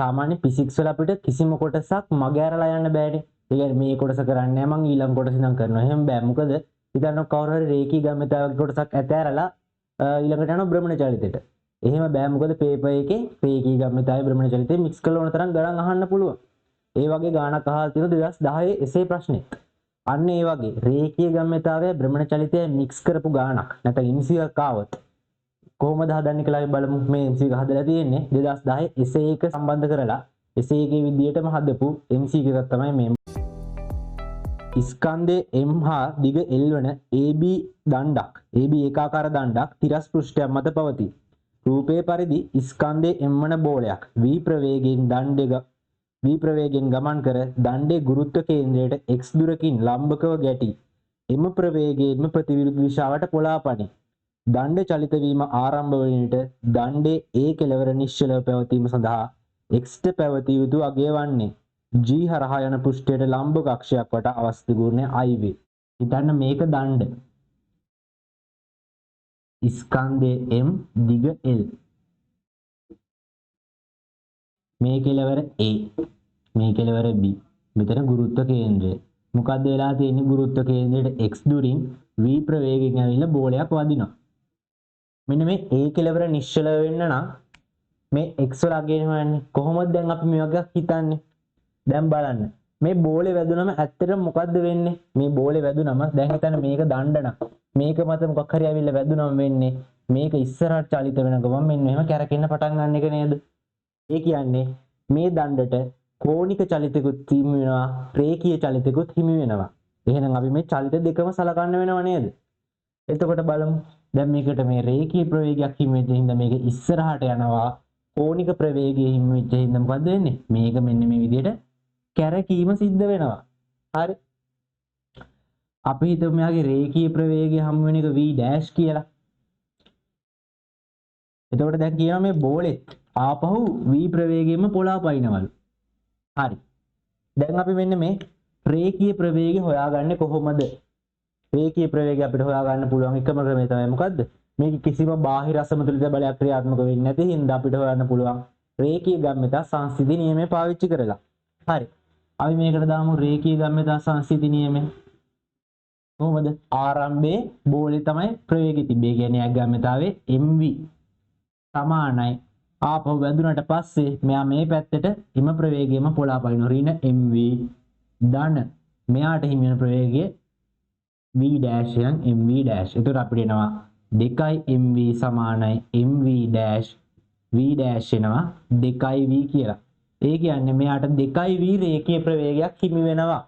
සාමාන්‍ය ෆිසික්ස් වල අපිට කිසිම කොටසක් මග ඇරලා යන්න බෑනේ. ඒ කියන්නේ මේ කොටස කරන්නේ නැහැ මං ඊළඟ කොටස ඉඳන් කරනවා. එහෙම බෑ. මොකද හිතන්න කවුරු හරි රේඛී ගම්‍යතාවක කොටසක් ඇතෑරලා ඊළඟට යනවා භ්‍රමණ චලිතයට. එහෙම බෑ. මොකද පේපර් එකේ රේඛී ගම්‍යතාවය භ්‍රමණ චලිතය මික්ස් කරලා ඕන තරම් ගණන් අහන්න පුළුවන්. ඒ වගේ ගාණක් අහලා තියෙනවා 2010 එසේ ප්‍රශ්නෙත්. අන්න ඒ වගේ රේඛීය ගම්‍යතාවය භ්‍රමණ චලිතය මික්ස් කරපු ගාණක් නැත්නම් MCQ ආවොත් කොහොමද හදන්නේ කියලා අපි බලමු. මේ MCQ හදලා තියෙන්නේ 2010 එසේ එක සම්බන්ධ කරලා එසේ එකේ විදියටම හදපු MCQ එකක් තමයි මේ. ස්කන්ධයේ M හා දිග L වන AB දණ්ඩක් AB ඒකාකාර දණ්ඩක් තිරස් පෘෂ්ඨයක් මත පවතී. රූපයේ පරිදි ස්කන්ධයේ M වන බෝලයක් v ප්‍රවේගයෙන් ගමන් කර දණ්ඩේ ගුරුත්ව කේන්ද්‍රයට x දුරකින් ලම්බකව ගැටි එම ප්‍රවේගයෙන්ම ප්‍රතිවිරුද්ධ දිශාවට පොළාපනි. දණ්ඩ චලිත වීම ආරම්භ වන විට දණ්ඩේ A කෙළවර නිශ්චලව පැවතීම සඳහා x ට පැවතිය යුතු අගය වන්නේ G හරහා යන පෘෂ්ඨයට ලම්බ කක්ෂයක් වට අවස්ථි ගුණය I වේ. හිතන්න මේක දණ්ඩ. ස්කන්ධයේ M දිග L. මේ කෙළවර A. මේ කෙළවර B. මෙතන ගුරුත්ව කේන්ද්‍රය. මොකද්ද වෙලා තියෙන්නේ? ගුරුත්ව කේන්ද්‍රයට x දුරින් v ප්‍රවේගයෙන් ඇවිල්ලා බෝලයක් වදිනවා. මෙන්න මේ A කෙළවර නිශ්චල වෙන්න නම් මේ x වල අගය හොයන්නේ. කොහොමද දැන් අපි මේ වගේ හිතන්නේ? දැන් බලන්න. මේ බෝලේ වැදුනම ඇත්තටම මොකද්ද වෙන්නේ? මේ බෝලේ වැදුනම දැන් හිතන්න මේක දණ්ඩ නම් මේක මත මොකක් හරි ඇවිල්ලා වැදුනම වෙන්නේ මේක ඉස්සරහට චලිත වෙන ගමන් මෙන්න මෙහෙම කැරකෙන්න පටන් ගන්න එක නේද? ඒ කියන්නේ මේ දණ්ඩට කෝණික චලිතකුත් හිමි වෙනවා, රේඛීය චලිතකුත් හිමි වෙනවා. එහෙනම් අපි මේ චලිත දෙකම සලකන්න වෙනව නේද? එතකොට බලමු. දැන් මේකට මේ රේඛීය ප්‍රවේගයක් හිමි වෙච්ච හින්දා මේක ඉස්සරහට යනවා. කෝණික ප්‍රවේගයේ හිමි වෙච්ච හින්දා මොකද වෙන්නේ? මේක මෙන්න මේ විදිහට කැරකීම සිද්ධ වෙනවා. හරි. අපි හිතමු මෙයාගේ රේඛීය ප්‍රවේගය හමු වෙන එක v' කියලා. එතකොට දැන් කියනවා මේ බෝලෙත් ආපහු v ප්‍රවේගයෙන්ම පොළාපයින්නවලු. හරි. දැන් අපි මෙන්න මේ රේඛීය ප්‍රවේගය හොයාගන්නේ කොහොමද? රේඛීය ප්‍රවේගය අපිට හොයාගන්න පුළුවන් එකම ක්‍රමය තමයි මොකද්ද? මේක කිසිම බාහිර අසමතුලිත බලයක් ක්‍රියාත්මක වෙන්නේ නැති හින්දා අපිට හොයන්න පුළුවන් රේඛීය ගම්‍යතා සංසිද්ධි නියමය පාවිච්චි කරලා. හරි. අපි මේකට දාමු රේඛීය ගම්‍යතා සංසිද්ධි නියමය. කොහොමද? ආරම්භයේ බෝලේ තමයි ප්‍රවේගය තිබේ. කියන්නේ යක් ගම්‍යතාවේ mv සමානයි. ආපහු වැදුනට පස්සේ මෙයා මේ පැත්තට හිම ප්‍රවේගයෙන්ම පොළාපයින්න ඍණ mv ධන මෙයාට හිමි වෙන ප්‍රවේගය v' යන් mv'. එතකොට අපිට එනවා 2mv සමානයි mv' v' එනවා 2v කියලා. ඒ කියන්නේ මෙයාට 2v රේඛීය ප්‍රවේගයක් හිමි වෙනවා.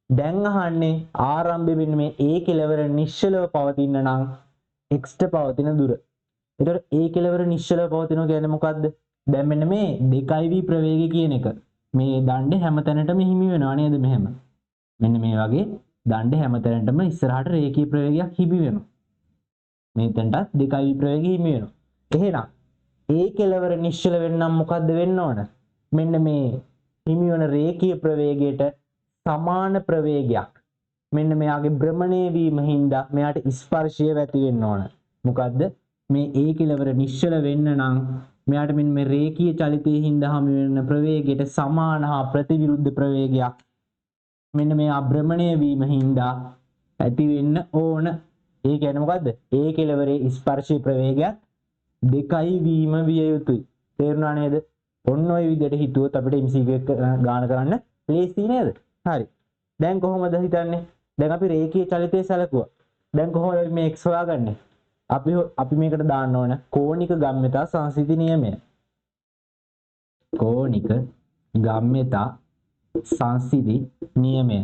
දැන් අහන්නේ ආරම්භයේ මෙන්න මේ A කෙළවර නිශ්චලව පවතින නම් x ට පවතින දුර. ඒතර A කෙළවර නිශ්චලව පවතිනවා කියන්නේ මොකද්ද? දැන් මෙන්න මේ 2v ප්‍රවේගය කියන එක මේ දණ්ඩේ හැමතැනටම හිමි වෙනවා නේද මෙහෙම. මෙන්න මේ වගේ දණ්ඩේ හැමතැනටම ඉස්සරහට රේඛීය ප්‍රවේගයක් හිමි වෙනවා. මේතෙන්ටත් 2v ප්‍රවේගය හිමි වෙනවා. එහෙනම් A කෙළවර නිශ්චල වෙන්නම් මොකද්ද වෙන්න ඕන? මෙන්න මේ හිමි වෙන රේඛීය ප්‍රවේගයට සමාන ප්‍රවේගයක් මෙන්න මෙයාගේ භ්‍රමණය වීම හින්දා මෙයාට ස්පර්ශය ඇති වෙන්න ඕන. මොකද්ද? මේ A කෙළවර නිශ්චල වෙන්න නම් මෙයාට මෙන්න මේ රේඛීය චලිතයේ හින්දා හමු වෙන ප්‍රවේගයට සමාන හා ප්‍රතිවිරුද්ධ ප්‍රවේගයක් මෙන්න මෙයා භ්‍රමණය වීම හින්දා ඇති වෙන්න ඕන. ඒ කියන්නේ මොකද්ද? A කෙළවරේ ස්පර්ශී ප්‍රවේගයක් 2යි වීම විය යුතුයි. තේරුණා නේද? ඔන්න ඔය විදිහට හිතුවොත් අපිට MCQ එක ගාන කරන්න ලේසි නේද? හරි. දැන් කොහොමද හිතන්නේ? දැන් අපි රේඛීය චලිතය සැලකුවා. දැන් කොහොමද මේ x හොයාගන්නේ? අපි මේකට දාන්න ඕන කෝණික ගම්‍යතා සංසිද්ධි නියමය. කෝණික ගම්‍යතා සංසිද්ධි නියමය.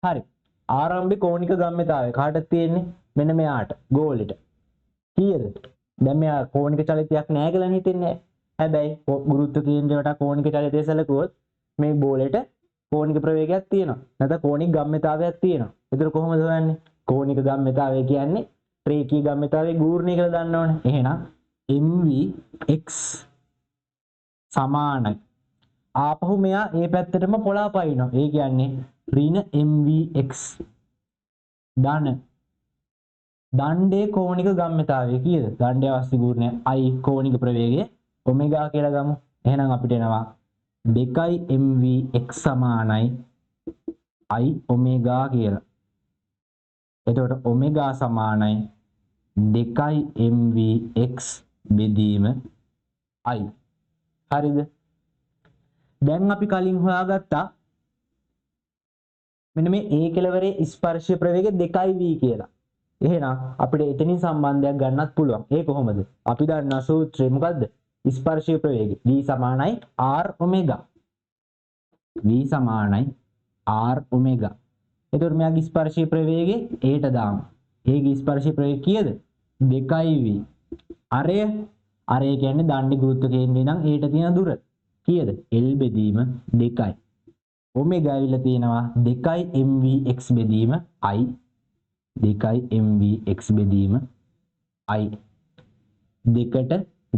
හරි. ආරම්භයේ කෝණික ගම්‍යතාවය කාටද තියෙන්නේ? මෙන්න මෙයාට ගෝලෙට. කීයද? දැන් මෙයා කෝණික චලිතයක් නැහැ කියලා හිතෙන්නේ. හැබැයි ගුරුත්ව කේන්ද්‍රයට කෝණික චලිතය සැලකුවොත් මේ බෝලෙට කෝණික ප්‍රවේගයක් තියෙනවා. නැත්නම් කෝණික ගම්‍යතාවයක් තියෙනවා. ඒතර කොහොමද හොයන්නේ? කෝණික ගම්‍යතාවය කියන්නේ රේඛීය ගම්‍යතාවයේ ගූර්ණය කියලා දන්න ඕනේ. එහෙනම් mv(x) සමානයි. ආපහු මෙයා මේ පැත්තටම පොළාපයින්නවා. ඒ කියන්නේ ඍණ mvx ධන දණ්ඩේ කෝණික ගම්‍යතාවය කීයද? දණ්ඩේ අවස්ථි ගූර්ණය I කෝණික ප්‍රවේගය ඔමෙගා කියලා ගමු. එහෙනම් අපිට එනවා 2 mvx සමානයි i ඔමේගා කියලා. එතකොට ඔමේගා සමානයි 2 mvx බෙදීම i. හරිද? දැන් අපි කලින් හොයාගත්තා මෙන්න මේ a කෙලවරේ ස්පර්ශීය ප්‍රවේගය 2v කියලා. එහෙනම් අපිට එතනින් සම්බන්ධයක් ගන්නත් පුළුවන්. ඒ කොහොමද? අපි දන්නා සූත්‍රය මොකද්ද? ස්පර්ශීය ප්‍රවේගය v සමානයි r ඔමේගා. v සමානයි r ඔමේගා. එතකොට මෙයාගේ ස්පර්ශීය ප්‍රවේගය a ට දාමු. a ගේ ස්පර්ශීය ප්‍රවේගය කීයද? 2v. අරය කියන්නේ දණ්ඩි ගුරුත්ව කේන්ද්‍රය ඉඳන් a ට තියෙන දුර. කීයද? l බෙදීම 2යි. ඔමේගා ඇවිල්ලා තියෙනවා 2 mvx බෙදීම i. 2 mvx බෙදීම i. දෙකට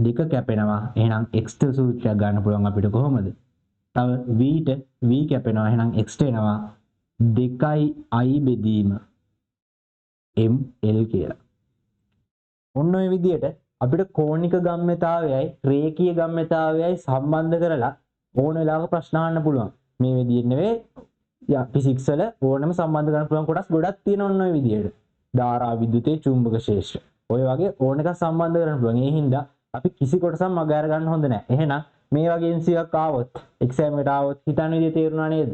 දෙක කැපෙනවා. එහෙනම් x ට සූත්‍රයක් ගන්න පුළුවන් අපිට කොහොමද? තව v ට v කැපෙනවා. එහෙනම් x ට එනවා 2i බෙදීම ml කියලා. ඔන්න ඔය විදිහට අපිට කෝණික ගම්‍යතාවයයි රේඛීය ගම්‍යතාවයයි සම්බන්ධ කරලා ඕන වෙලාවක ප්‍රශ්න අහන්න පුළුවන්. මේ විදිහට නෙවෙයි ෆිසික්ස් වල ඕනම සම්බන්ධ කරන්න පුළුවන් කොටස් ගොඩක් තියෙනවා ඔන්න ඔය විදිහට. ධාරා විද්‍යුතේ චුම්බක ක්ෂේත්‍ර. ඔය වගේ ඕන එකක් සම්බන්ධ කරන්න පුළුවන්. ඒ හින්දා අපි කිසි කොටසක් මග අර ගන්න හොඳ නැහැ. එහෙනම් මේ වගේ MCක් ආවොත් එක්සෑම් එකට ආවොත් හිතන විදිහ තේරුණා නේද?